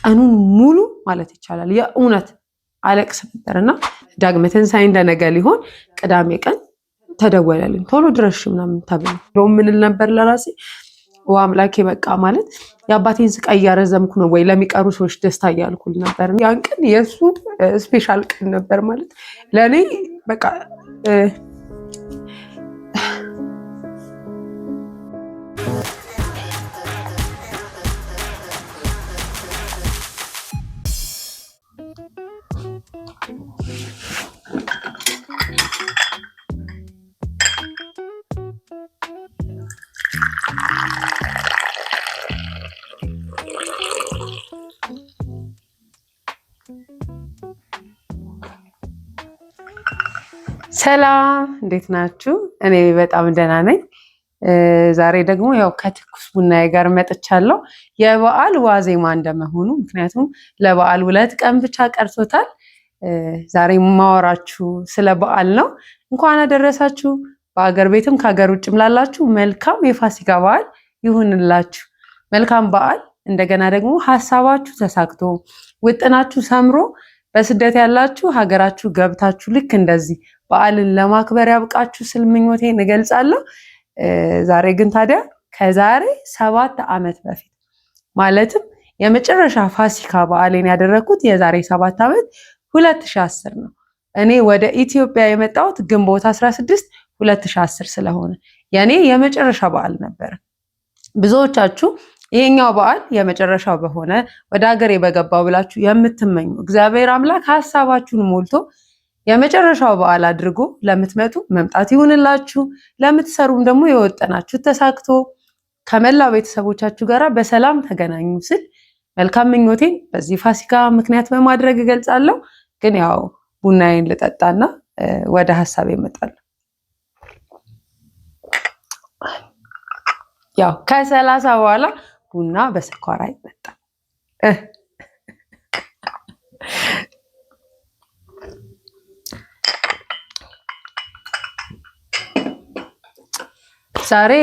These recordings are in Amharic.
ቀኑን ሙሉ ማለት ይቻላል የእውነት አለቅስ ነበርና ዳግመ ትንሣኤ እንደነገ ሊሆን ቅዳሜ ቀን ተደወለልኝ። ቶሎ ድረሽ ምናምን ተብሎ ምን ል ነበር ለራሴ አምላኬ በቃ ማለት የአባቴን ስቃይ እያረዘምኩ ነው ወይ ለሚቀሩ ሰዎች ደስታ እያልኩል ነበር። ያን ቀን የእሱ ስፔሻል ቀን ነበር ማለት ለእኔ በቃ ሰላም እንዴት ናችሁ? እኔ በጣም ደህና ነኝ። ዛሬ ደግሞ ያው ከትኩስ ቡናዬ ጋር መጥቻለሁ። የበዓል ዋዜማ እንደመሆኑ ምክንያቱም ለበዓል 2 ቀን ብቻ ቀርቶታል። ዛሬ የማወራችሁ ስለ በዓል ነው። እንኳን አደረሳችሁ። በአገር ቤትም ከሀገር ውጭም ላላችሁ መልካም የፋሲካ በዓል ይሁንላችሁ። መልካም በዓል። እንደገና ደግሞ ሀሳባችሁ ተሳክቶ ውጥናችሁ ሰምሮ በስደት ያላችሁ ሀገራችሁ ገብታችሁ ልክ እንደዚህ በዓልን ለማክበር ያብቃችሁ ስል ምኞቴን እገልጻለሁ። ዛሬ ግን ታዲያ ከዛሬ 7 ዓመት በፊት ማለትም የመጨረሻ ፋሲካ በዓሌን ያደረኩት የዛሬ 7 ዓመት 2010 ነው። እኔ ወደ ኢትዮጵያ የመጣሁት ግንቦት 16 2010 ስለሆነ የኔ የመጨረሻ በዓል ነበር። ብዙዎቻችሁ ይሄኛው በዓል የመጨረሻው በሆነ ወደ ሀገሬ በገባው ብላችሁ የምትመኙ እግዚአብሔር አምላክ ሐሳባችሁን ሞልቶ የመጨረሻው በዓል አድርጎ ለምትመጡ መምጣት ይሁንላችሁ። ለምትሰሩም ደግሞ የወጠናችሁ ተሳክቶ ከመላው ቤተሰቦቻችሁ ጋር በሰላም ተገናኙ ስል መልካም ምኞቴን በዚህ ፋሲካ ምክንያት በማድረግ እገልጻለሁ። ግን ያው ቡናዬን ልጠጣና ወደ ሐሳቤ እመጣለሁ። ያው ከ30 በኋላ ቡና በስኳር አይጠጣም። ዛሬ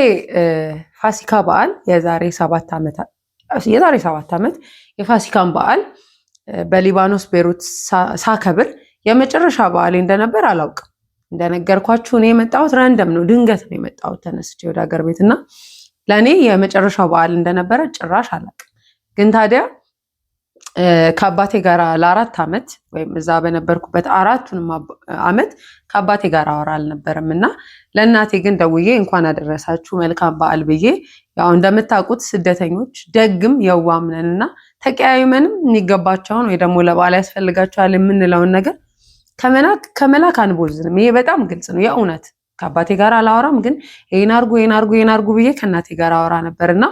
ፋሲካ በዓል የዛሬ 7 ዓመት የፋሲካን በዓል በሊባኖስ ቤሩት ሳከብር የመጨረሻ በዓሌ እንደነበር አላውቅም። እንደነገርኳችሁ እኔ የመጣሁት ራንደም ነው፣ ድንገት ነው የመጣሁት ተነስቼ ወደ ሀገር ቤት እና ለእኔ የመጨረሻው በዓል እንደነበረ ጭራሽ አላውቅም። ግን ታዲያ ከአባቴ ጋር ለ4 ዓመት ወይም እዛ በነበርኩበት 4ቱንም ዓመት ከአባቴ ጋር አወራ አልነበረም እና ለእናቴ ግን ደውዬ እንኳን አደረሳችሁ መልካም በዓል ብዬ ያው እንደምታውቁት ስደተኞች ደግም የዋም ነን እና ተቀያይመንም የሚገባቸውን ወይ ደግሞ ለበዓል ያስፈልጋቸዋል የምንለውን ነገር ከመላክ አንቦዝንም። ይሄ በጣም ግልጽ ነው። የእውነት ከአባቴ ጋር አላወራም፣ ግን ይሄን አርጉ ብዬ ከእናቴ ጋር አወራ ነበርና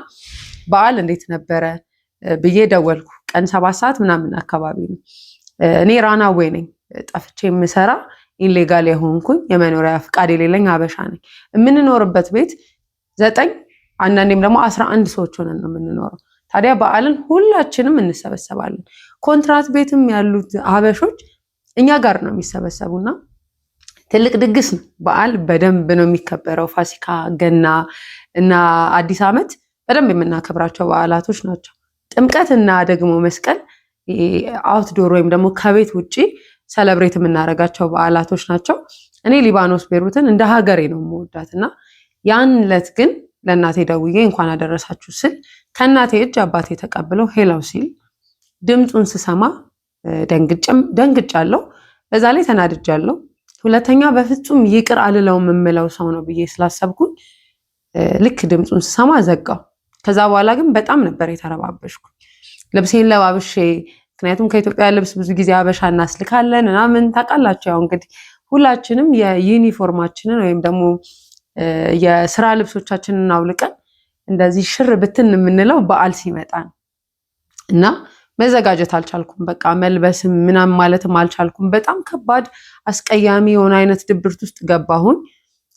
በዓል እንዴት ነበረ ብዬ ደወልኩ። ቀን 7 ሰዓት ምናምን አካባቢ ነው። እኔ ራናዌ ነኝ፣ ጠፍቼ የምሰራ ኢሌጋል የሆንኩኝ የመኖሪያ ፍቃድ የሌለኝ ሀበሻ ነኝ። የምንኖርበት ቤት 9 አንዳንዴም ደግሞ 11 ሰዎች ሆነን ነው የምንኖረው። ታዲያ በዓልን ሁላችንም እንሰበሰባለን። ኮንትራት ቤትም ያሉት ሀበሾች እኛ ጋር ነው የሚሰበሰቡና ትልቅ ድግስ ነው። በዓል በደንብ ነው የሚከበረው። ፋሲካ፣ ገና እና አዲስ ዓመት በደንብ የምናከብራቸው በዓላቶች ናቸው። ጥምቀት እና ደግሞ መስቀል አውትዶር ወይም ደግሞ ከቤት ውጭ ሰለብሬት የምናደርጋቸው በዓላቶች ናቸው። እኔ ሊባኖስ ቤሩትን እንደ ሀገሬ ነው የምወዳት እና ያን ዕለት ግን ለእናቴ ደውዬ እንኳን አደረሳችሁ ስል ከእናቴ እጅ አባቴ ተቀብለው ሄላው ሲል ድምፁን ስሰማ ደንግጫለሁ። በዛ ላይ ተናድጃለሁ። ሁለተኛ በፍጹም ይቅር አልለውም የምለው ሰው ነው ብዬ ስላሰብኩኝ ልክ ድምፁን ስሰማ ዘጋው። ከዛ በኋላ ግን በጣም ነበር የተረባበሽኩኝ። ልብሴን ለባብሼ፣ ምክንያቱም ከኢትዮጵያ ልብስ ብዙ ጊዜ አበሻ እናስልካለን ምናምን ታውቃላችሁ። ያው እንግዲህ ሁላችንም የዩኒፎርማችንን ወይም ደግሞ የስራ ልብሶቻችንን አውልቀን እንደዚህ ሽር ብትን የምንለው በዓል ሲመጣ ነው እና መዘጋጀት አልቻልኩም። በቃ መልበስም ምናምን ማለትም አልቻልኩም። በጣም ከባድ አስቀያሚ የሆነ አይነት ድብርት ውስጥ ገባሁኝ።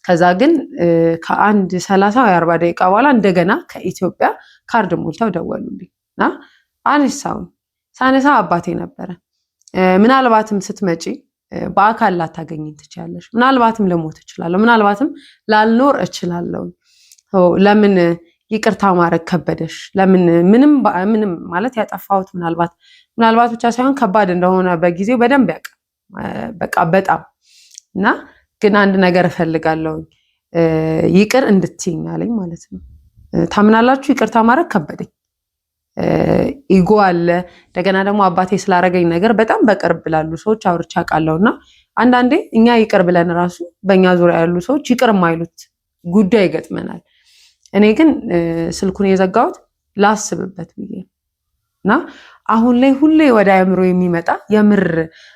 ከዛ ግን ከአንድ 30 ወይ 40 ደቂቃ በኋላ እንደገና ከኢትዮጵያ ካርድ ሞልተው ደወሉልኝ እና አነሳውን። ሳነሳ አባቴ ነበረ። ምናልባትም ስትመጪ በአካል ላታገኝኝ ትችላለሽ፣ ምናልባትም ልሞት እችላለሁ፣ ምናልባትም ላልኖር እችላለሁ። ለምን ይቅርታ ማድረግ ከበደሽ? ለምን? ምንም ማለት ያጠፋሁት ምናልባት ብቻ ሳይሆን ከባድ እንደሆነ በጊዜው በደንብ ያውቅ በቃ በጣም እና ግን አንድ ነገር እፈልጋለሁ ይቅር እንድትይኝ አለኝ ማለት ነው። ታምናላችሁ? ይቅርታ ማድረግ ከበደኝ። ኢጎ አለ። እንደገና ደግሞ አባቴ ስላረገኝ ነገር በጣም በቅርብ ላሉ ሰዎች አውርቻ ቃለውና አንዳንዴ እኛ ይቅር ብለን ራሱ በእኛ ዙሪያ ያሉ ሰዎች ይቅር የማይሉት ጉዳይ ይገጥመናል። እኔ ግን ስልኩን የዘጋሁት ላስብበት ብዬ እና አሁን ላይ ሁሌ ወደ አእምሮ የሚመጣ የምር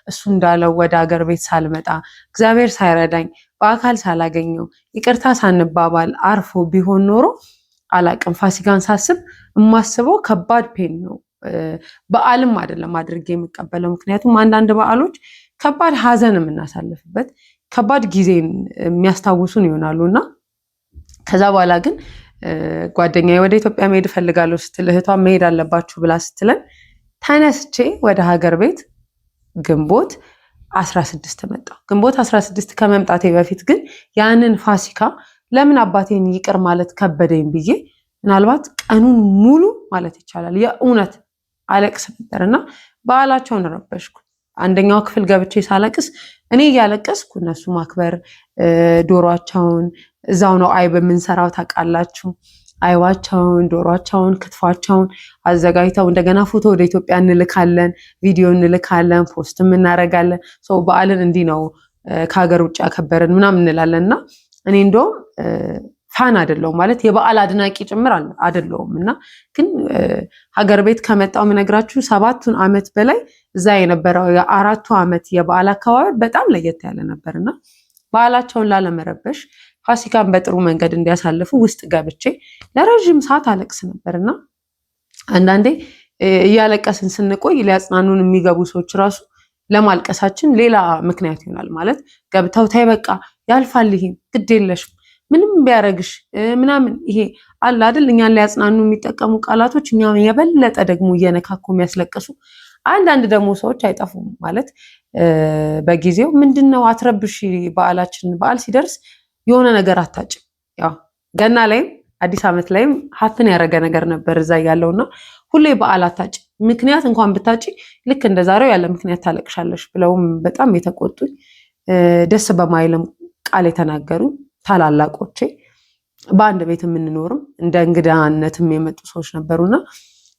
እሱ እንዳለው ወደ ሀገር ቤት ሳልመጣ እግዚአብሔር ሳይረዳኝ በአካል ሳላገኘው ይቅርታ ሳንባባል አርፎ ቢሆን ኖሮ አላቅም። ፋሲካን ሳስብ የማስበው ከባድ ፔን ነው። በዓልም አይደለም አድርጌ የሚቀበለው። ምክንያቱም አንዳንድ በዓሎች ከባድ ሀዘን የምናሳልፍበት ከባድ ጊዜን የሚያስታውሱን ይሆናሉ እና ከዛ በኋላ ግን ጓደኛዬ ወደ ኢትዮጵያ መሄድ እፈልጋለሁ ስትል እህቷ መሄድ አለባችሁ ብላ ስትለን ተነስቼ ወደ ሀገር ቤት ግንቦት 16 መጣሁ። ግንቦት 16 ከመምጣቴ በፊት ግን ያንን ፋሲካ ለምን አባቴን ይቅር ማለት ከበደኝ ብዬ ምናልባት ቀኑን ሙሉ ማለት ይቻላል የእውነት አለቅስ ነበር እና በዓላቸውን ረበሽኩ። አንደኛው ክፍል ገብቼ ሳለቅስ እኔ እያለቀስኩ እነሱ ማክበር ዶሯቸውን እዛው ነው አይብ የምንሰራው ታውቃላችሁ። አይዋቸውን፣ ዶሯቸውን፣ ክትፏቸውን አዘጋጅተው እንደገና ፎቶ ወደ ኢትዮጵያ እንልካለን፣ ቪዲዮ እንልካለን፣ ፖስትም እናደርጋለን። ሰው በዓልን እንዲህ ነው ከሀገር ውጭ ያከበርን ምናምን እንላለን እና እኔ እንደውም ፋን አይደለሁም ማለት የበዓል አድናቂ ጭምር አይደለሁም እና ግን ሀገር ቤት ከመጣው የምነግራችሁ 7 ዓመት በላይ እዛ የነበረው የ4 ዓመት የበዓል አካባቢ በጣም ለየት ያለ ነበርና በዓላቸውን ላለመረበሽ ፋሲካን በጥሩ መንገድ እንዲያሳልፉ ውስጥ ገብቼ ለረጅም ሰዓት አለቅስ ነበርና አንዳንዴ እያለቀስን ስንቆይ ሊያጽናኑን የሚገቡ ሰዎች ራሱ ለማልቀሳችን ሌላ ምክንያት ይሆናል። ማለት ገብተው ታይ በቃ ያልፋል፣ ይሄ ግድ የለሽም ምንም ቢያረግሽ ምናምን ይሄ አለ አይደል እኛን ሊያጽናኑ የሚጠቀሙ ቃላቶች እኛም የበለጠ ደግሞ እየነካኩ የሚያስለቅሱ አንዳንድ ደግሞ ሰዎች አይጠፉም። ማለት በጊዜው ምንድነው አትረብሽ፣ በዓል ሲደርስ የሆነ ነገር አታጭ። ያው ገና ላይም አዲስ ዓመት ላይም ሀፍን ያደረገ ነገር ነበር እዛ ያለውና ሁሌ በዓል አታጭ፣ ምክንያት እንኳን ብታጭ ልክ እንደዛሬው ያለ ምክንያት ታለቅሻለሽ ብለውም በጣም የተቆጡኝ ደስ በማይልም ቃል የተናገሩ ታላላቆቼ በአንድ ቤት የምንኖርም እንደ እንግዳነትም የመጡ ሰዎች ነበሩና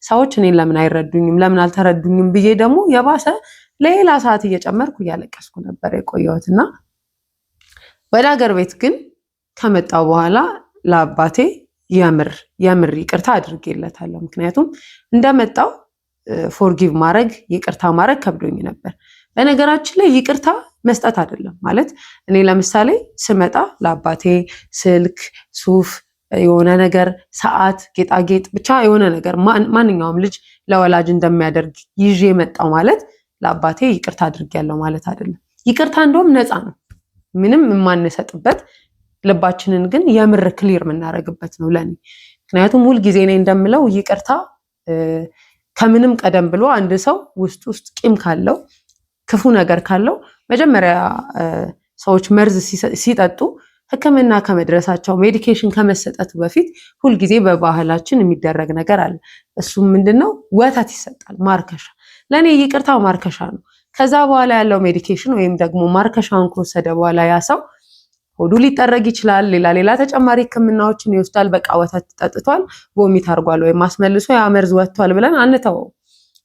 ሰዎች እኔን ለምን አይረዱኝም ለምን አልተረዱኝም ብዬ ደግሞ የባሰ ሌላ ሰዓት እየጨመርኩ እያለቀስኩ ነበር የቆየሁትና ወደ ሀገር ቤት ግን ከመጣው በኋላ ለአባቴ የምር ይቅርታ አድርጌለታለሁ። ምክንያቱም እንደመጣው ፎርጊቭ ማድረግ ይቅርታ ማድረግ ከብዶኝ ነበር። በነገራችን ላይ ይቅርታ መስጠት አይደለም ማለት እኔ ለምሳሌ ስመጣ ለአባቴ ስልክ፣ ሱፍ፣ የሆነ ነገር፣ ሰዓት፣ ጌጣጌጥ ብቻ የሆነ ነገር ማንኛውም ልጅ ለወላጅ እንደሚያደርግ ይዤ መጣው ማለት ለአባቴ ይቅርታ አድርጌያለሁ ማለት አይደለም። ይቅርታ እንደውም ነፃ ነው፣ ምንም የማንሰጥበት ልባችንን ግን የምር ክሊር የምናደርግበት ነው ለኔ። ምክንያቱም ሁልጊዜ እኔ እንደምለው ይቅርታ ከምንም ቀደም ብሎ አንድ ሰው ውስጥ ቂም ካለው ክፉ ነገር ካለው መጀመሪያ ሰዎች መርዝ ሲጠጡ ሕክምና ከመድረሳቸው ሜዲኬሽን ከመሰጠቱ በፊት ሁልጊዜ በባህላችን የሚደረግ ነገር አለ። እሱም ምንድነው? ወተት ይሰጣል፣ ማርከሻ። ለእኔ ይቅርታው ማርከሻ ነው። ከዛ በኋላ ያለው ሜዲኬሽን ወይም ደግሞ ማርከሻውን ከወሰደ በኋላ ያ ሰው ሆዱ ሊጠረግ ይችላል፣ ሌላ ተጨማሪ ሕክምናዎችን ይወስዳል። በቃ ወተት ጠጥቷል፣ ቮሚት አድርጓል ወይም አስመልሶ ያ መርዝ ወጥቷል ብለን አንተወው።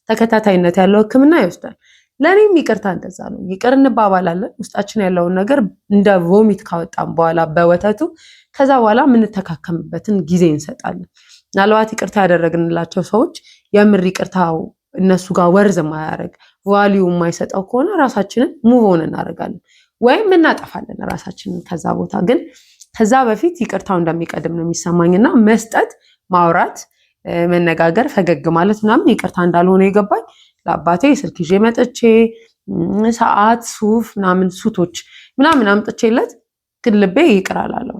ተከታታይነት ያለው ሕክምና ይወስዳል። ለእኔም ይቅርታ እንደዛ ነው። ይቅር እንባባላለን ውስጣችን ያለውን ነገር እንደ ቮሚት ካወጣም በኋላ በወተቱ ከዛ በኋላ የምንተካከምበትን ጊዜ እንሰጣለን። ምናልባት ይቅርታ ያደረግንላቸው ሰዎች የምር ይቅርታው እነሱ ጋር ወርዝ የማያደርግ ቫሊዩ የማይሰጠው ከሆነ ራሳችንን ሙቭ ኦን እናደርጋለን ወይም እናጠፋለን ራሳችንን ከዛ ቦታ። ግን ከዛ በፊት ይቅርታው እንደሚቀድም ነው የሚሰማኝና መስጠት፣ ማውራት፣ መነጋገር፣ ፈገግ ማለት ምናምን ይቅርታ እንዳልሆነ የገባኝ ለአባቴ ስልክ ይዤ መጥቼ ሰዓት፣ ሱፍ ምናምን ሱቶች ምናምን አምጥቼለት ግን ልቤ ይቅር አላለው።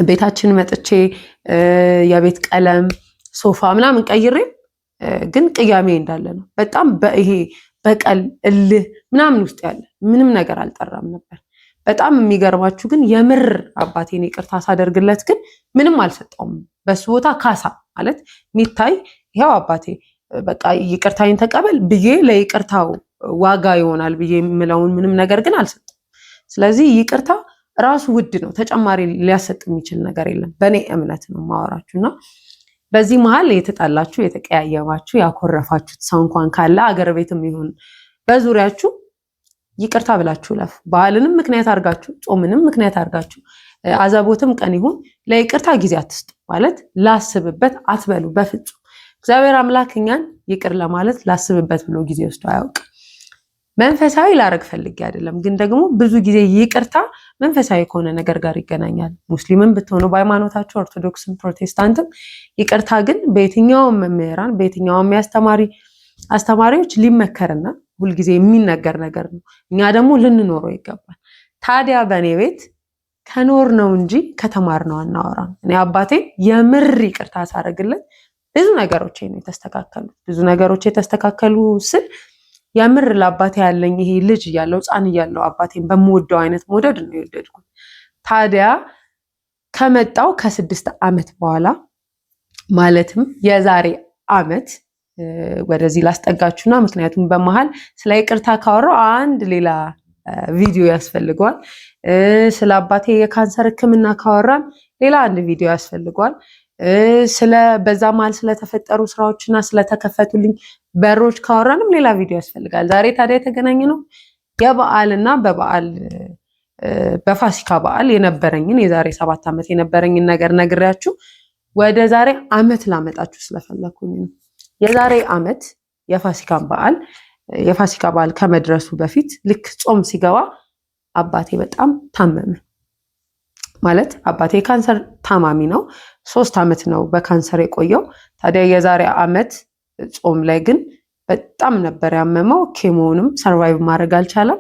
ቤታችን መጥቼ የቤት ቀለም ሶፋ ምናምን ቀይሬ ግን ቅያሜ እንዳለ ነው። በጣም ይሄ በቀል እልህ ምናምን ውስጥ ያለ ምንም ነገር አልጠራም ነበር። በጣም የሚገርማችሁ ግን የምር አባቴን ይቅርታ ሳደርግለት ግን ምንም አልሰጠውም። በሱ ቦታ ካሳ ማለት የሚታይ ይኸው አባቴ በቃ ይቅርታዬን ተቀበል ብዬ ለይቅርታው ዋጋ ይሆናል ብዬ የምለውን ምንም ነገር ግን አልሰጠም። ስለዚህ ይቅርታ ራሱ ውድ ነው። ተጨማሪ ሊያሰጥ የሚችል ነገር የለም። በእኔ እምነት ነው ማወራችሁ እና በዚህ መሀል የተጣላችሁ፣ የተቀያየማችሁ፣ ያኮረፋችሁት ሰው እንኳን ካለ አገር ቤትም ይሁን በዙሪያችሁ ይቅርታ ብላችሁ ለፉ። በዓልንም ምክንያት አድርጋችሁ ጾምንም ምክንያት አድርጋችሁ አዘቦትም ቀን ይሁን ለይቅርታ ጊዜ አትስጡ። ማለት ላስብበት አትበሉ በፍጹም። እግዚአብሔር አምላክ እኛን ይቅር ለማለት ላስብበት ብሎ ጊዜ ወስዶ አያውቅም። መንፈሳዊ ላረግ ፈልጌ አይደለም፣ ግን ደግሞ ብዙ ጊዜ ይቅርታ መንፈሳዊ ከሆነ ነገር ጋር ይገናኛል። ሙስሊምም ብትሆኑ በሃይማኖታችሁ ኦርቶዶክስም ፕሮቴስታንትም፣ ይቅርታ ግን በየትኛውም መምህራን በየትኛውም አስተማሪዎች ሊመከርና ሁልጊዜ የሚነገር ነገር ነው። እኛ ደግሞ ልንኖረው ይገባል። ታዲያ በእኔ ቤት ከኖር ነው እንጂ ከተማር ነው አናወራም። እኔ አባቴ የምር ይቅርታ ሳረግለት ብዙ ነገሮች ነው የተስተካከሉት። ብዙ ነገሮች የተስተካከሉ ስል የምር ለአባቴ ያለኝ ይሄ ልጅ እያለው ሕፃን እያለው አባቴን በምወደው አይነት መውደድ ነው የወደድኩት። ታዲያ ከመጣው ከ6 ዓመት በኋላ ማለትም የዛሬ ዓመት ወደዚህ ላስጠጋችሁና ምክንያቱም በመሃል ስለ ይቅርታ ካወራው አንድ ሌላ ቪዲዮ ያስፈልገዋል። ስለ አባቴ የካንሰር ሕክምና ካወራን ሌላ አንድ ቪዲዮ ያስፈልገዋል። በዛ መሃል ስለተፈጠሩ ስራዎችና ስለተከፈቱልኝ በሮች ካወራንም ሌላ ቪዲዮ ያስፈልጋል። ዛሬ ታዲያ የተገናኘ ነው የበዓልና በፋሲካ በዓል የነበረኝን የዛሬ 7 ዓመት የነበረኝን ነገር ነግሬያችሁ ወደ ዛሬ ዓመት ላመጣችሁ ስለፈለኩኝ ነው። የዛሬ ዓመት የፋሲካ በዓል ከመድረሱ በፊት ልክ ጾም ሲገባ አባቴ በጣም ታመመ። ማለት አባቴ ካንሰር ታማሚ ነው። 3 ዓመት ነው በካንሰር የቆየው። ታዲያ የዛሬ ዓመት ጾም ላይ ግን በጣም ነበር ያመመው። ኬሞንም ሰርቫይቭ ማድረግ አልቻለም።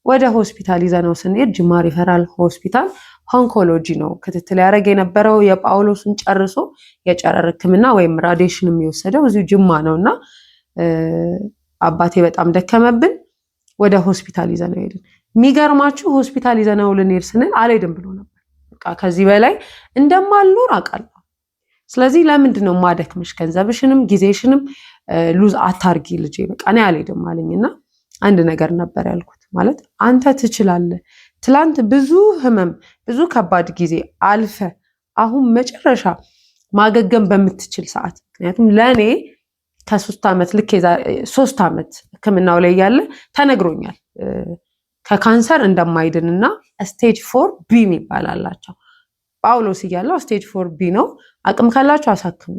ወደ ሆስፒታል ይዘነው ስንሄድ ጅማ ሪፈራል ሆስፒታል ኦንኮሎጂ ነው ክትትል ያደረገ የነበረው። የጳውሎስን ጨርሶ የጨረር ሕክምና ወይም ራዲዬሽን የሚወሰደው እዚሁ ጅማ ነው እና አባቴ በጣም ደከመብን። ወደ ሆስፒታል ይዘነው ሄድን። የሚገርማችሁ ሆስፒታል ይዘነው ልንሄድ ስንል አልሄድም ብሎ ነበር። በቃ ከዚህ በላይ እንደማልኖር አውቃለሁ። ስለዚህ ለምንድን ነው ማደክምሽ? ገንዘብሽንም ጊዜሽንም ሉዝ አታርጊ ልጄ፣ በቃ እኔ አልሄድም አለኝና አንድ ነገር ነበር ያልኩት። ማለት አንተ ትችላለህ። ትላንት ብዙ ህመም፣ ብዙ ከባድ ጊዜ አልፈ አሁን መጨረሻ ማገገም በምትችል ሰዓት፣ ምክንያቱም ለእኔ ከ3 ዓመት ልክ 3 ዓመት ህክምናው ላይ ያለ ተነግሮኛል ከካንሰር እንደማይድንና ስቴጅ 4 ቢ ይባላላቸው። ጳውሎስ እያለው ስቴጅ 4 ቢ ነው። አቅም ካላችሁ አሳክሙ፣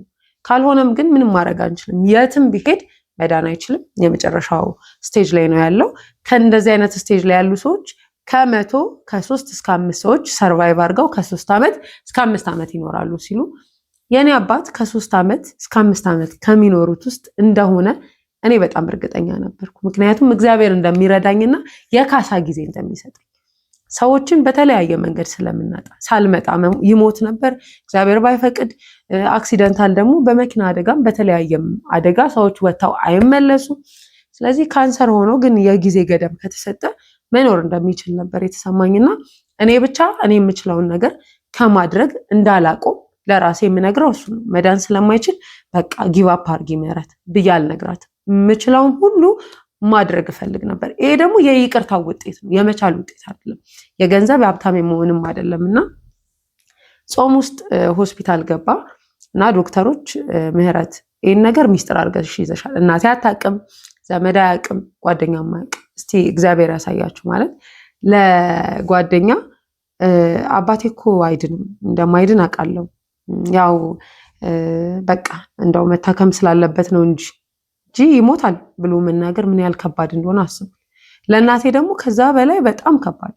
ካልሆነም ግን ምንም ማድረግ አንችልም። የትም ቢሄድ መዳን አይችልም። የመጨረሻው ስቴጅ ላይ ነው ያለው። ከእንደዚህ አይነት ስቴጅ ላይ ያሉ ሰዎች ከ3 እስከ 5 ሰዎች ሰርቫይቭ አድርገው ከ3 ዓመት እስከ 5 ዓመት ይኖራሉ ሲሉ የኔ አባት ከ3 ዓመት እስከ 5 ዓመት ከሚኖሩት ውስጥ እንደሆነ እኔ በጣም እርግጠኛ ነበርኩ። ምክንያቱም እግዚአብሔር እንደሚረዳኝና የካሳ ጊዜ እንደሚሰጠኝ። ሰዎችን በተለያየ መንገድ ስለምናጣ ሳልመጣ ይሞት ነበር እግዚአብሔር ባይፈቅድ። አክሲደንታል ደግሞ በመኪና አደጋም በተለያየም አደጋ ሰዎች ወጥተው አይመለሱም። ስለዚህ ካንሰር ሆኖ ግን የጊዜ ገደብ ከተሰጠ መኖር እንደሚችል ነበር የተሰማኝና እኔ የምችለውን ነገር ከማድረግ እንዳላቆም ለራሴ የምነግረው እሱ ነው። መዳን ስለማይችል በቃ ጊቭ አፕ አድርጊ ምህረት ብዬ አልነግራትም። የምችለውን ሁሉ ማድረግ እፈልግ ነበር። ይሄ ደግሞ የይቅርታ ውጤት ነው፣ የመቻል ውጤት አይደለም። የገንዘብ የሀብታም መሆንም አይደለም። እና ጾም ውስጥ ሆስፒታል ገባ እና ዶክተሮች ምህረት ይህን ነገር ሚስጥር አድርገሽ ይዘሻል፣ እናቴ አታውቅም፣ ዘመድ አያውቅም፣ ጓደኛ አያውቅም፣ እስቲ እግዚአብሔር ያሳያችሁ ማለት ለጓደኛ አባቴ እኮ አይድንም፣ እንደማይድን አውቃለሁ፣ ያው በቃ እንደው መታከም ስላለበት ነው እንጂ ይሞታል ብሎ መናገር ምን ያህል ከባድ እንደሆነ አስቡ። ለእናቴ ደግሞ ከዛ በላይ በጣም ከባድ።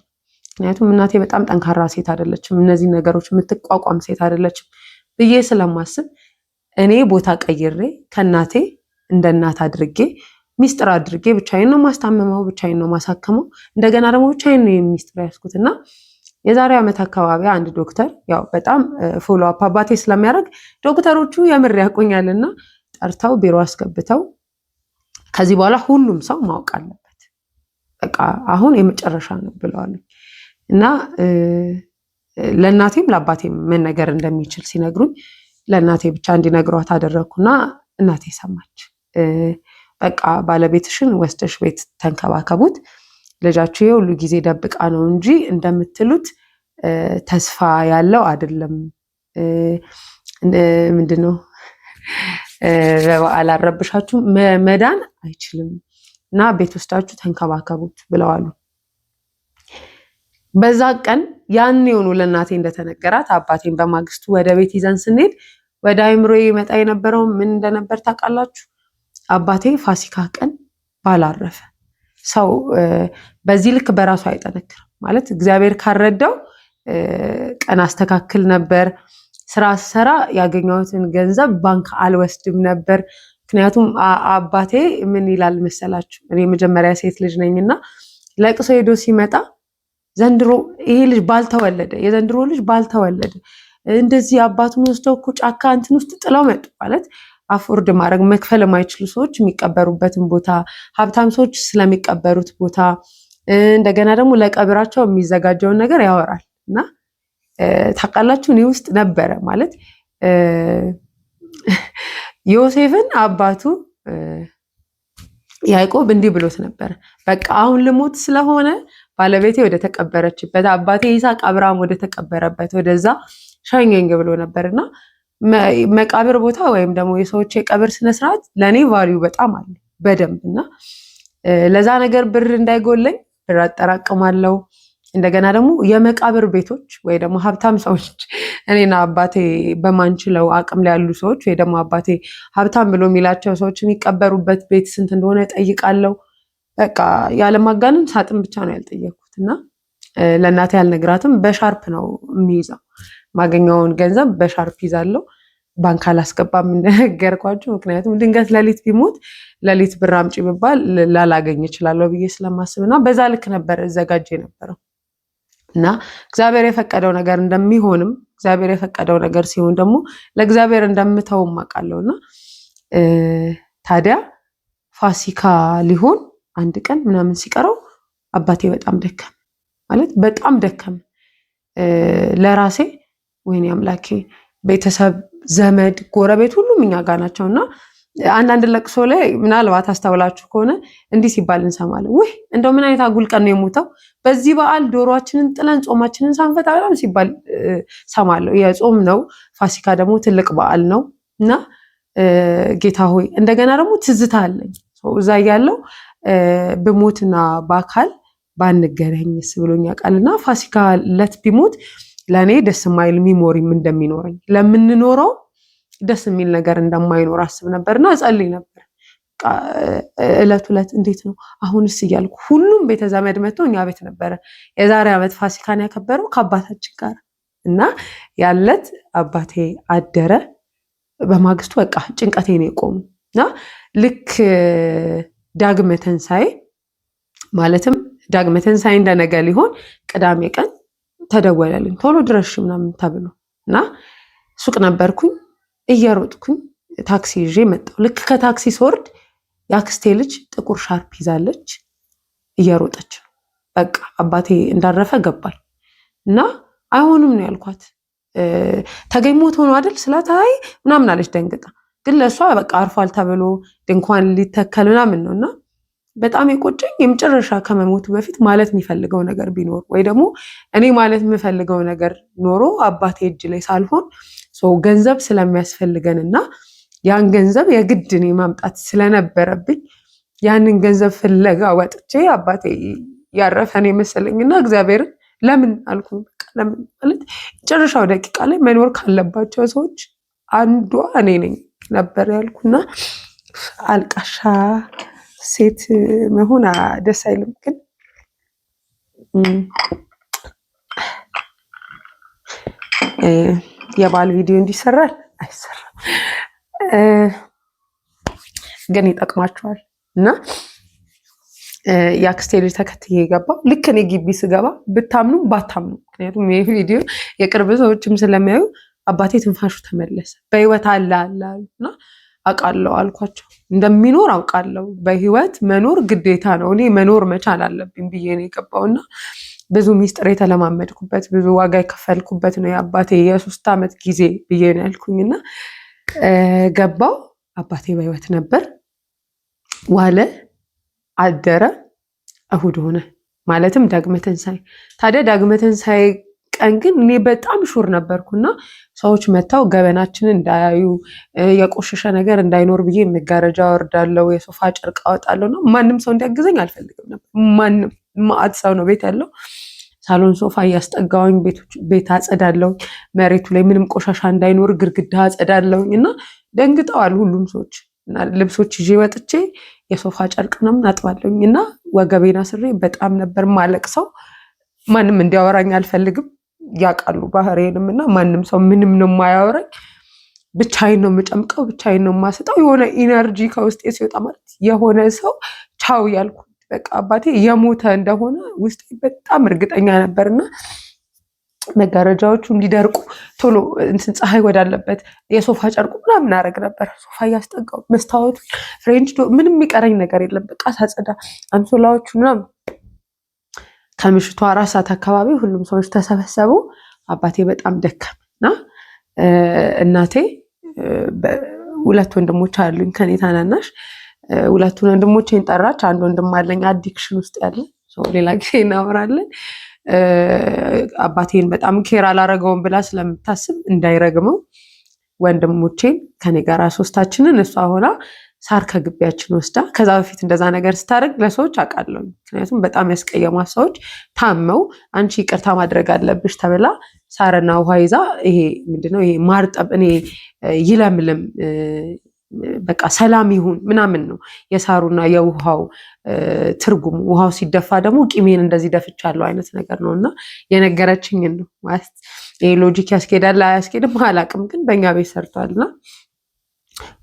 ምክንያቱም እናቴ በጣም ጠንካራ ሴት አይደለችም፣ እነዚህ ነገሮች የምትቋቋም ሴት አይደለችም ብዬ ስለማስብ እኔ ቦታ ቀይሬ ከእናቴ እንደ እናት አድርጌ ሚስጥር አድርጌ ብቻዬን ነው ማስታመመው፣ ብቻዬን ነው ማሳከመው። እንደገና ደግሞ ብቻዬን ነው የሚስጥር ያስኩትና የዛሬ ዓመት አካባቢ አንድ ዶክተር ያው በጣም ፎሎ አፕ አባቴ ስለሚያደርግ ዶክተሮቹ የምር ያቆኛልና ጠርተው ቢሮ አስገብተው ከዚህ በኋላ ሁሉም ሰው ማወቅ አለበት፣ በቃ አሁን የመጨረሻ ነው ብለዋል። እና ለእናቴም ለአባቴም መነገር እንደሚችል ሲነግሩኝ ለእናቴ ብቻ እንዲነግሯት አደረግኩና እናቴ ሰማች። በቃ ባለቤትሽን ወስደሽ ቤት ተንከባከቡት፣ ልጃችሁ የሁሉ ጊዜ ደብቃ ነው እንጂ እንደምትሉት ተስፋ ያለው አይደለም። ምንድነው በበዓል አረብሻችሁ መዳን አይችልም እና ቤት ወስዳችሁ ተንከባከቡት ብለዋሉ። በዛ ቀን ያን የሆኑ ለእናቴ እንደተነገራት አባቴን በማግስቱ ወደ ቤት ይዘን ስንሄድ ወደ አይምሮ ይመጣ የነበረው ምን እንደነበር ታውቃላችሁ? አባቴ ፋሲካ ቀን ባላረፈ። ሰው በዚህ ልክ በራሱ አይጠነክርም ማለት እግዚአብሔር ካረዳው ቀን አስተካክል ነበር። ስራ ስሰራ ያገኘሁትን ገንዘብ ባንክ አልወስድም ነበር። ምክንያቱም አባቴ ምን ይላል መሰላችሁ? እኔ መጀመሪያ ሴት ልጅ ነኝና ለቅሶ ሄዶ ሲመጣ ዘንድሮ ይሄ ልጅ ባልተወለደ፣ የዘንድሮ ልጅ ባልተወለደ፣ እንደዚህ አባቱን ወስደው እኮ ጫካ እንትን ውስጥ ጥለው መጡ ማለት አፎርድ ማድረግ መክፈል የማይችሉ ሰዎች የሚቀበሩበትን ቦታ፣ ሀብታም ሰዎች ስለሚቀበሩት ቦታ፣ እንደገና ደግሞ ለቀብራቸው የሚዘጋጀውን ነገር ያወራል እና ታውቃላችሁ እኔ ውስጥ ነበረ ማለት ዮሴፍን አባቱ ያዕቆብ እንዲህ ብሎት ነበር። በቃ አሁን ልሞት ስለሆነ ባለቤቴ ወደ ተቀበረችበት፣ አባቴ ይስሐቅ አብርሃም ወደ ተቀበረበት ወደዛ ሸኘኝ ብሎ ነበርና መቃብር ቦታ ወይም ደግሞ የሰዎች የቀብር ስነስርዓት ለእኔ ቫሊዩ በጣም አለ በደንብ እና ለዛ ነገር ብር እንዳይጎለኝ ብር አጠራቅማለሁ። እንደገና ደግሞ የመቃብር ቤቶች ወይ ደግሞ ሀብታም ሰዎች እኔና አባቴ በማንችለው አቅም ላይ ያሉ ሰዎች ወይ ደግሞ አባቴ ሀብታም ብሎ የሚላቸው ሰዎች የሚቀበሩበት ቤት ስንት እንደሆነ ጠይቃለሁ። በቃ ያለማጋነን ሳጥን ብቻ ነው ያልጠየኩት እና ለእናቴ ያልነግራትም በሻርፕ ነው የሚይዘው። ማገኘውን ገንዘብ በሻርፕ ይዛለሁ። ባንክ አላስገባም እንደነገርኳችሁ። ምክንያቱም ድንገት ሌሊት ቢሞት ሌሊት ብር አምጪ ብባል ላላገኝ እችላለሁ ብዬ ስለማስብ እና በዛ ልክ ነበር እዘጋጅ የነበረው እና እግዚአብሔር የፈቀደው ነገር እንደሚሆንም እግዚአብሔር የፈቀደው ነገር ሲሆን ደግሞ ለእግዚአብሔር እንደምተውም አውቃለሁ እና ታዲያ ፋሲካ ሊሆን አንድ ቀን ምናምን ሲቀረው አባቴ በጣም ደከም ማለት በጣም ደከም። ለራሴ ወይኔ አምላኬ ቤተሰብ ዘመድ ጎረቤት ሁሉም እኛ ጋር ናቸው እና አንዳንድ ለቅሶ ላይ ምናልባት አስተውላችሁ ከሆነ እንዲህ ሲባል እንሰማለን። ውይ እንደው ምን አይነት አጉል ቀን ነው የሞተው፣ በዚህ በዓል ዶሮአችንን ጥለን ጾማችንን ሳንፈታ በጣም ሲባል ሰማለሁ። የጾም ነው፣ ፋሲካ ደግሞ ትልቅ በዓል ነው እና ጌታ ሆይ እንደገና ደግሞ ትዝታ አለኝ እዛ ያለው ብሞትና በአካል ባንገናኝስ ብሎኛ ቃልና ፋሲካ ለት ቢሞት ለእኔ ደስ የማይል ሚሞሪም እንደሚኖረኝ ለምንኖረው ደስ የሚል ነገር እንደማይኖር አስብ ነበርና እጸልይ ነበር። እለት ዕለት እንዴት ነው አሁንስ እያልኩ ሁሉም ቤተዘመድ መጥቶ እኛ ቤት ነበረ የዛሬ ዓመት ፋሲካን ያከበረው ከአባታችን ጋር እና ያለት አባቴ አደረ። በማግስቱ በቃ ጭንቀቴ ነው የቆሙ እና ልክ ዳግመ ትንሣኤ ማለትም ዳግመ ትንሣኤ እንደነገ ሊሆን ቅዳሜ ቀን ተደወለልኝ ቶሎ ድረሽ ምናምን ተብሎ እና ሱቅ ነበርኩኝ እየሮጥኩኝ ታክሲ ይዤ መጣሁ። ልክ ከታክሲ ስወርድ የአክስቴ ልጅ ጥቁር ሻርፕ ይዛለች እየሮጠች ነው። በቃ አባቴ እንዳረፈ ገባኝ እና አይሆንም ነው ያልኳት። ተገኝ ሞት ሆኖ አይደል ስላት አይ ምናምን አለች ደንግጣ። ግን ለእሷ በቃ አርፏል ተብሎ ድንኳን ሊተከል ምናምን ነው እና በጣም የቆጨኝ የመጨረሻ ከመሞቱ በፊት ማለት የሚፈልገው ነገር ቢኖር ወይ ደግሞ እኔ ማለት የምፈልገው ነገር ኖሮ አባቴ እጅ ላይ ሳልሆን ገንዘብ ስለሚያስፈልገን እና ያን ገንዘብ የግድ እኔ ማምጣት ስለነበረብኝ ያንን ገንዘብ ፍለጋ ወጥቼ አባቴ ያረፈን የመሰለኝና እግዚአብሔርን ለምን አልኩ። በቃ ለምን ማለት መጨረሻው ደቂቃ ላይ መኖር ካለባቸው ሰዎች አንዷ እኔ ነኝ ነበር ያልኩና አልቃሻ ሴት መሆን ደስ አይልም። ግን የባል ቪዲዮ እንዲሰራል አይሰራም ግን ይጠቅማቸዋል እና የአክስቴ ልጅ ተከትዬ የገባው ልክ እኔ ግቢ ስገባ ብታምኑም ባታምኑ ምክንያቱም ይህ ቪዲዮ የቅርብ ሰዎችም ስለሚያዩ አባቴ ትንፋሹ ተመለሰ በህይወት አለ እና አውቃለሁ አልኳቸው። እንደሚኖር አውቃለሁ። በህይወት መኖር ግዴታ ነው። እኔ መኖር መቻል አለብኝ ብዬ ነው የገባውና ብዙ ሚስጥር የተለማመድኩበት ብዙ ዋጋ የከፈልኩበት ነው የአባቴ የ3 ዓመት ጊዜ ብዬ ነው ያልኩኝና ገባው። አባቴ በህይወት ነበር። ዋለ አደረ፣ እሁድ ሆነ። ማለትም ዳግመ ትንሣኤ። ታዲያ ዳግመ ትንሣኤ ቀን ግን እኔ በጣም ሹር ነበርኩና ሰዎች መጥተው ገበናችንን እንዳያዩ የቆሸሸ ነገር እንዳይኖር ብዬ መጋረጃ አወርዳለሁ፣ የሶፋ ጨርቅ አወጣለሁ። ነው ማንም ሰው እንዲያግዘኝ አልፈልግም ነበር። ማንም ማዕት ሰው ነው ቤት ያለው። ሳሎን ሶፋ እያስጠጋውኝ ቤት አጸዳለሁ። መሬቱ ላይ ምንም ቆሻሻ እንዳይኖር ግድግዳ አጸዳለሁኝ እና ደንግጠዋል ሁሉም ሰዎች። እና ልብሶች ይዤ ወጥቼ የሶፋ ጨርቅ ምናምን አጥባለሁኝ እና ወገቤና ስሬ በጣም ነበር ማለቅሰው። ማንም እንዲያወራኝ አልፈልግም። ያውቃሉ ባህሪዬንም እና ማንም ሰው ምንም ነው የማያወራኝ። ብቻዬን ነው የምጨምቀው፣ ብቻዬን ነው የማስጠው። የሆነ ኢነርጂ ከውስጤ ሲወጣ ማለት የሆነ ሰው ቻው ያልኩ በቃ አባቴ የሞተ እንደሆነ ውስጤ በጣም እርግጠኛ ነበርና መጋረጃዎቹ እንዲደርቁ ቶሎ እንትን ፀሐይ ወዳለበት የሶፋ ጨርቁ ምናምን አደርግ ነበር። ሶፋ እያስጠጋው መስታወቱ ፍሬንች ምንም የሚቀረኝ ነገር የለም። በቃ ሳጸዳ አንሶላዎቹ ምናምን። ከምሽቱ 4 ሰዓት አካባቢ ሁሉም ሰዎች ተሰበሰቡ። አባቴ በጣም ደከመና እናቴ 2 ወንድሞች አሉኝ ከኔ ታናናሽ። 2 ወንድሞቼን ጠራች። አንድ ወንድም አለኝ አዲክሽን ውስጥ ያለ፣ ሌላ ጊዜ እናወራለን። አባቴን በጣም ኬር አላረገውም ብላ ስለምታስብ እንዳይረግመው ወንድሞቼን ከኔ ጋር 3ታችንን እሷ ሆና ሳር ከግቢያችን ወስዳ፣ ከዛ በፊት እንደዛ ነገር ስታደርግ ለሰዎች አውቃለሁ። ምክንያቱም በጣም ያስቀየሟት ሰዎች ታመው አንቺ ይቅርታ ማድረግ አለብሽ ተብላ ሳርና ውሃ ይዛ ይሄ ምንድነው ይሄ ማርጠብ እኔ ይለምልም በቃ ሰላም ይሁን ምናምን ነው የሳሩና የውሃው ትርጉሙ። ውሃው ሲደፋ ደግሞ ቂሜን እንደዚህ ደፍቻለሁ አይነት ነገር ነው እና የነገረችኝን ነው ማለት። ይሄ ሎጂክ ያስኬዳል አያስኬድም አላውቅም፣ ግን በእኛ ቤት ሰርቷልና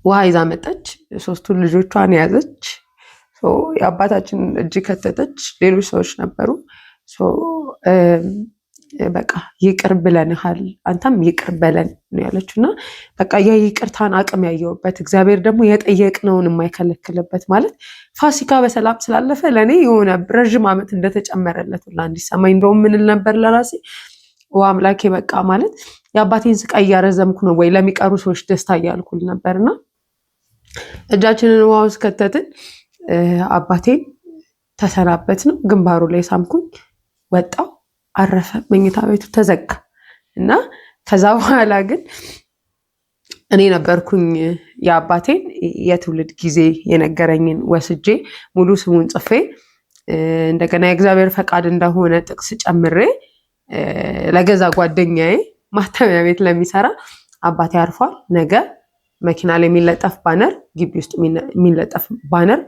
ውሃ ይዛ መጣች። 3ቱን ልጆቿን ያዘች። የአባታችን እጅ ከተተች። ሌሎች ሰዎች ነበሩ። በቃ ይቅር ብለንሃል፣ አንተም ይቅር በለን ነው ያለችው። እና በቃ የይቅርታን አቅም ያየሁበት፣ እግዚአብሔር ደግሞ የጠየቅነውን የማይከለክልበት ማለት ፋሲካ በሰላም ስላለፈ ለእኔ የሆነ ረዥም ዓመት እንደተጨመረለት ሁላ እንዲሰማኝ። እንደውም ምንል ነበር ለራሴ አምላኬ በቃ ማለት የአባቴን ስቃይ እያረዘምኩ ነው ወይ ለሚቀሩ ሰዎች ደስታ እያልኩል ነበርና እጃችንን ውሃ ውስጥ ከተትን። አባቴን ተሰናበት ነው፣ ግንባሩ ላይ ሳምኩኝ፣ ወጣው፣ አረፈ። መኝታ ቤቱ ተዘጋ እና ከዛ በኋላ ግን እኔ ነበርኩኝ የአባቴን የትውልድ ጊዜ የነገረኝን ወስጄ ሙሉ ስሙን ጽፌ እንደገና የእግዚአብሔር ፈቃድ እንደሆነ ጥቅስ ጨምሬ ለገዛ ጓደኛዬ ማተሚያ ቤት ለሚሰራ አባቴ አርፏል፣ ነገ መኪና ላይ የሚለጠፍ ባነር፣ ግቢ ውስጥ የሚለጠፍ ባነር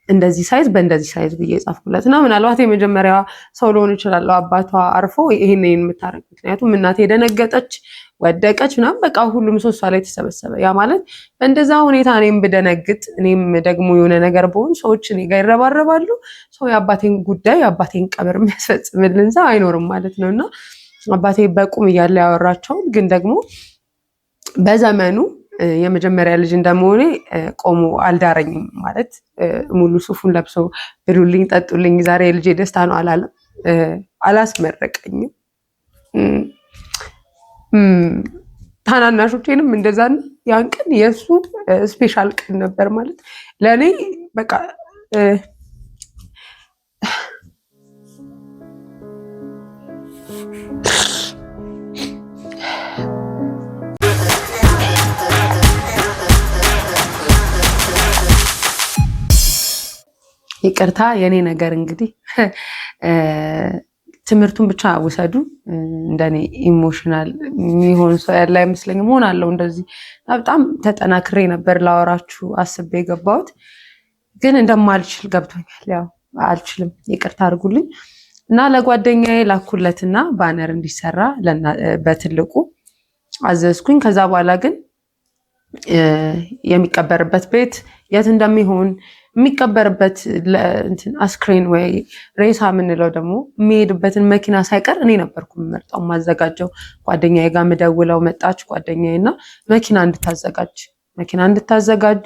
እንደዚህ ሳይዝ በእንደዚህ ሳይዝ ብዬ ጻፍኩለት እና ምናልባት የመጀመሪያ ሰው ልሆን እችላለሁ አባቷ አርፎ ይሄን የምታረግ። ምክንያቱም እናቴ ደነገጠች፣ ወደቀች ምናምን በቃ ሁሉም ሰው እሷ ላይ ተሰበሰበ። ያ ማለት በእንደዛ ሁኔታ እኔም ብደነግጥ እኔም ደግሞ የሆነ ነገር በሆን ሰዎች እኔ ጋር ይረባረባሉ። ሰው የአባቴን ጉዳይ የአባቴን ቀብር የሚያስፈጽምልን ሰው አይኖርም ማለት ነው እና አባቴ በቁም እያለ ያወራቸውን ግን ደግሞ በዘመኑ የመጀመሪያ ልጅ እንደመሆኔ ቆሞ አልዳረኝም ማለት ሙሉ ሱፉን ለብሶ ብሉልኝ ጠጡልኝ ዛሬ የልጄ ደስታ ነው አላለም። አላስመረቀኝም። ታናናሾቼንም እንደዛ ነው። ያን ቀን የእሱ ስፔሻል ቀን ነበር ማለት ለእኔ በቃ ይቅርታ የኔ ነገር እንግዲህ ትምህርቱን ብቻ ውሰዱ። እንደኔ ኢሞሽናል የሚሆን ሰው ያለ አይመስለኝም። ሆናለሁ እንደዚህ በጣም ተጠናክሬ ነበር ላወራችሁ አስቤ የገባሁት፣ ግን እንደማልችል ገብቶኛል። ያው አልችልም፣ ይቅርታ አድርጉልኝ እና ለጓደኛዬ ላኩለትና ባነር እንዲሰራ በትልቁ አዘዝኩኝ። ከዛ በኋላ ግን የሚቀበርበት ቤት የት እንደሚሆን የሚቀበርበት አስክሬን ወይ ሬሳ የምንለው ደግሞ የሚሄድበትን መኪና ሳይቀር እኔ ነበርኩ የምመርጠው ማዘጋጀው። ጓደኛዬ ጋር ምደውለው መጣች ጓደኛዬ እና መኪና እንድታዘጋጅ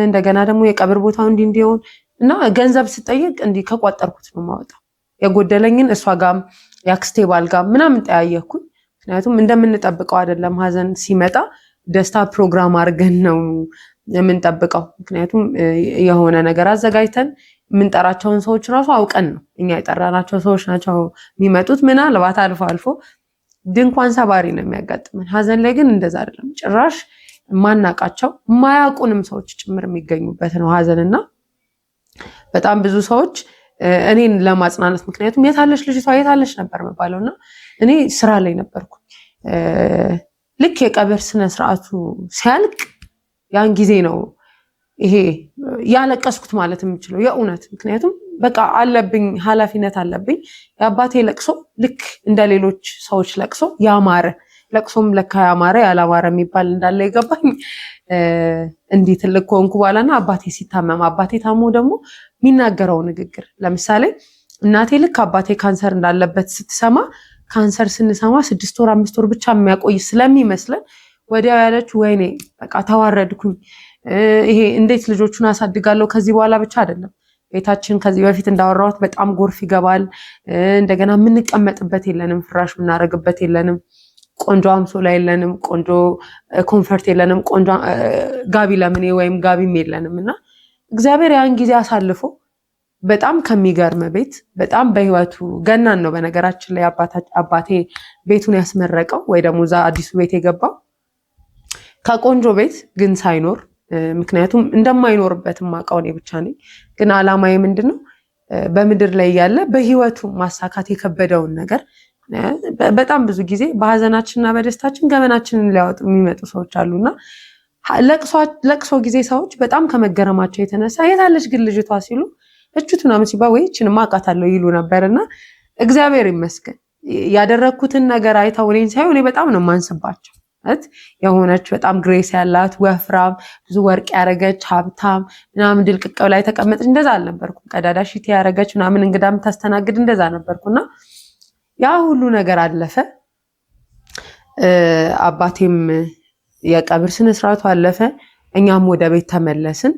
እንደገና ደግሞ የቀብር ቦታው እንዲሆን እና ገንዘብ ስጠይቅ እንዲህ ከቋጠርኩት ነው የማወጣው። የጎደለኝን እሷ ጋም ያክስቴ ባል ጋር ምናምን ጠያየኩኝ። ምክንያቱም እንደምንጠብቀው አይደለም ሀዘን ሲመጣ ደስታ ፕሮግራም አድርገን ነው የምንጠብቀው። ምክንያቱም የሆነ ነገር አዘጋጅተን የምንጠራቸውን ሰዎች ራሱ አውቀን ነው እኛ የጠራናቸው ሰዎች ናቸው የሚመጡት። ምናልባት አልፎ አልፎ ድንኳን ሰባሪ ነው የሚያጋጥመን። ሀዘን ላይ ግን እንደዛ አይደለም። ጭራሽ ማናቃቸው ማያውቁንም ሰዎች ጭምር የሚገኙበት ነው ሀዘንና በጣም ብዙ ሰዎች እኔን ለማጽናናት ምክንያቱም የታለች ልጅቷ የታለች ነበር መባለውና እኔ ስራ ላይ ነበርኩ። ልክ የቀብር ስነስርዓቱ ሲያልቅ ያን ጊዜ ነው ይሄ ያለቀስኩት ማለት የምችለው የእውነት። ምክንያቱም በቃ አለብኝ ኃላፊነት አለብኝ። የአባቴ ለቅሶ ልክ እንደ ሌሎች ሰዎች ለቅሶ ያማረ ለቅሶም ለካ ያማረ ያላማረ የሚባል እንዳለ የገባኝ እንዲህ ትልቅ ከሆንኩ በኋላና አባቴ ሲታመም አባቴ ታሞ ደግሞ የሚናገረው ንግግር ለምሳሌ እናቴ ልክ አባቴ ካንሰር እንዳለበት ስትሰማ ካንሰር ስንሰማ 6 ወር 5 ወር ብቻ የሚያቆይ ስለሚመስለን ወዲያው ያለች ወይኔ በቃ ተዋረድኩኝ። ይሄ እንዴት ልጆቹን አሳድጋለሁ ከዚህ በኋላ ብቻ አይደለም ቤታችን ከዚህ በፊት እንዳወራሁት በጣም ጎርፍ ይገባል። እንደገና የምንቀመጥበት የለንም፣ ፍራሽ የምናረግበት የለንም፣ ቆንጆ አምሶላ የለንም፣ ቆንጆ ኮንፈርት የለንም፣ ቆንጆ ጋቢ ለምኔ ወይም ጋቢም የለንም እና እግዚአብሔር ያን ጊዜ አሳልፎ በጣም ከሚገርም ቤት በጣም በህይወቱ ገናን ነው በነገራችን ላይ አባቴ ቤቱን ያስመረቀው ወይ ደግሞ እዛ አዲሱ ቤት የገባው ከቆንጆ ቤት ግን ሳይኖር ምክንያቱም እንደማይኖርበት ማውቀው እኔ ብቻ ነኝ። ግን አላማዬ ምንድነው በምድር ላይ ያለ በህይወቱ ማሳካት የከበደውን ነገር በጣም ብዙ ጊዜ በሀዘናችንና በደስታችን ገመናችንን ሊያወጡ የሚመጡ ሰዎች አሉና ለቅሶ ጊዜ ሰዎች በጣም ከመገረማቸው የተነሳ የታለች ግን ልጅቷ ሲሉ እቹት ምናምን ሲባል ወይ እቺንማ አውቃታለሁ ይሉ ነበርና እግዚአብሔር ይመስገን ያደረኩትን ነገር አይተው እኔን ሳይሆን እኔ በጣም ነው የማንስባቸው። የሆነች በጣም ግሬስ ያላት ወፍራም ብዙ ወርቅ ያረገች ሀብታም ምናምን ድልቅቅ ላይ ተቀመጠች እንደዛ አልነበርኩም። ቀዳዳ ሽቲ ያረገች ምናምን እንግዳ የምታስተናግድ እንደዛ ነበርኩና ያ ሁሉ ነገር አለፈ። አባቴም የቀብር ስነ ስርዓቱ አለፈ። እኛም ወደ ቤት ተመለስን።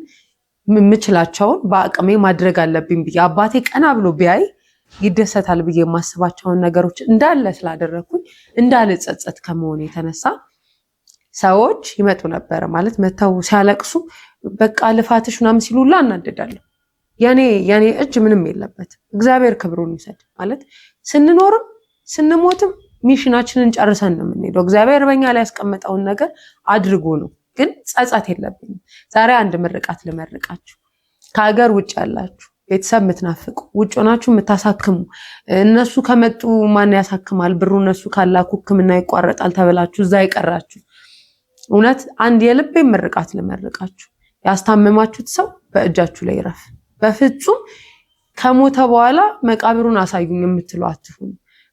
የምችላቸውን በአቅሜ ማድረግ አለብኝ ብዬ አባቴ ቀና ብሎ ቢያይ ይደሰታል ብዬ የማስባቸውን ነገሮች እንዳለ ስላደረኩኝ እንዳልጸጸት ከመሆኑ የተነሳ ሰዎች ይመጡ ነበር ማለት መተው ሲያለቅሱ በቃ ልፋትሽ ምናምን ሲሉላ እናደዳለሁ። የኔ እጅ ምንም የለበት። እግዚአብሔር ክብሩን ይሰድ ማለት ስንኖርም ስንሞትም ሚሽናችንን ጨርሰን ነው የምንሄደው። እግዚአብሔር በእኛ ላይ ያስቀመጠውን ነገር አድርጎ ነው። ግን ጸጸት የለብኝም። ዛሬ አንድ ምርቃት ልመርቃችሁ። ከሀገር ውጭ ያላችሁ ቤተሰብ የምትናፍቁ ውጭ ሆናችሁ የምታሳክሙ እነሱ ከመጡ ማን ያሳክማል ብሩ እነሱ ካላኩ ሕክምና ይቋረጣል ተብላችሁ እዛ ይቀራችሁ እውነት አንድ የልቤ ምርቃት ልመርቃችሁ። ያስታመማችሁት ሰው በእጃችሁ ላይ ይረፍ። በፍጹም ከሞተ በኋላ መቃብሩን አሳዩኝ የምትሉ አትሁኑ።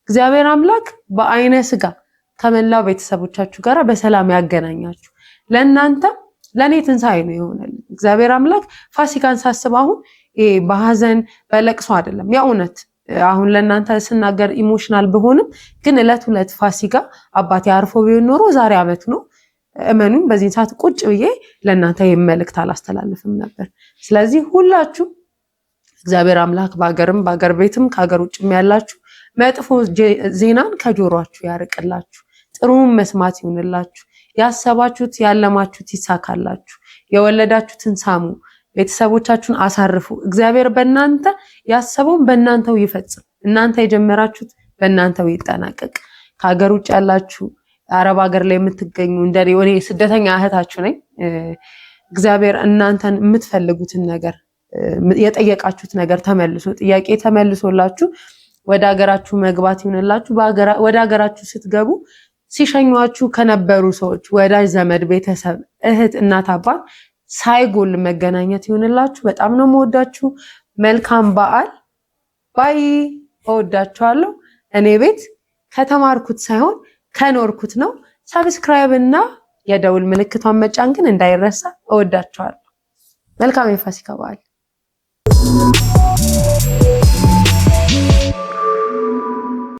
እግዚአብሔር አምላክ በአይነ ስጋ ከመላው ቤተሰቦቻችሁ ጋር በሰላም ያገናኛችሁ። ለእናንተ ለእኔ ትንሣኤ ነው ይሆናል። እግዚአብሔር አምላክ ፋሲካን ሳስብ አሁን በሀዘን በለቅሶ አይደለም የእውነት አሁን ለእናንተ ስናገር ኢሞሽናል ብሆንም ግን ዕለት ዕለት ፋሲካ አባቴ አርፎ ቢሆን ኖሮ ዛሬ ዓመቱ ነው። እመኑን በዚህ ሰዓት ቁጭ ብዬ ለእናንተ የመልእክት አላስተላልፍም ነበር። ስለዚህ ሁላችሁ እግዚአብሔር አምላክ በአገርም በአገር ቤትም ከሀገር ውጭም ያላችሁ መጥፎ ዜናን ከጆሮአችሁ ያርቅላችሁ፣ ጥሩም መስማት ይሁንላችሁ። ያሰባችሁት ያለማችሁት ይሳካላችሁ። የወለዳችሁትን ሳሙ፣ ቤተሰቦቻችሁን አሳርፉ። እግዚአብሔር በእናንተ ያሰበውን በእናንተው ይፈጽም። እናንተ የጀመራችሁት በእናንተው ይጠናቀቅ። ከሀገር ውጭ ያላችሁ አረብ ሀገር ላይ የምትገኙ እንደኔ እኔ ስደተኛ እህታችሁ ነኝ። እግዚአብሔር እናንተን የምትፈልጉትን ነገር የጠየቃችሁት ነገር ተመልሶ ጥያቄ ተመልሶላችሁ ወደ ሀገራችሁ መግባት ይሁንላችሁ። ወደ ሀገራችሁ ስትገቡ ሲሸኟችሁ ከነበሩ ሰዎች ወዳጅ ዘመድ፣ ቤተሰብ፣ እህት፣ እናት፣ አባት ሳይጎል መገናኘት ይሁንላችሁ። በጣም ነው የምወዳችሁ። መልካም በዓል ባይ። እወዳችኋለሁ። እኔ ቤት ከተማርኩት ሳይሆን ከኖርኩት ነው። ሰብስክራይብ እና የደውል ምልክቷን መጫን ግን እንዳይረሳ። እወዳችኋለሁ። መልካም የፋሲካ በዓል።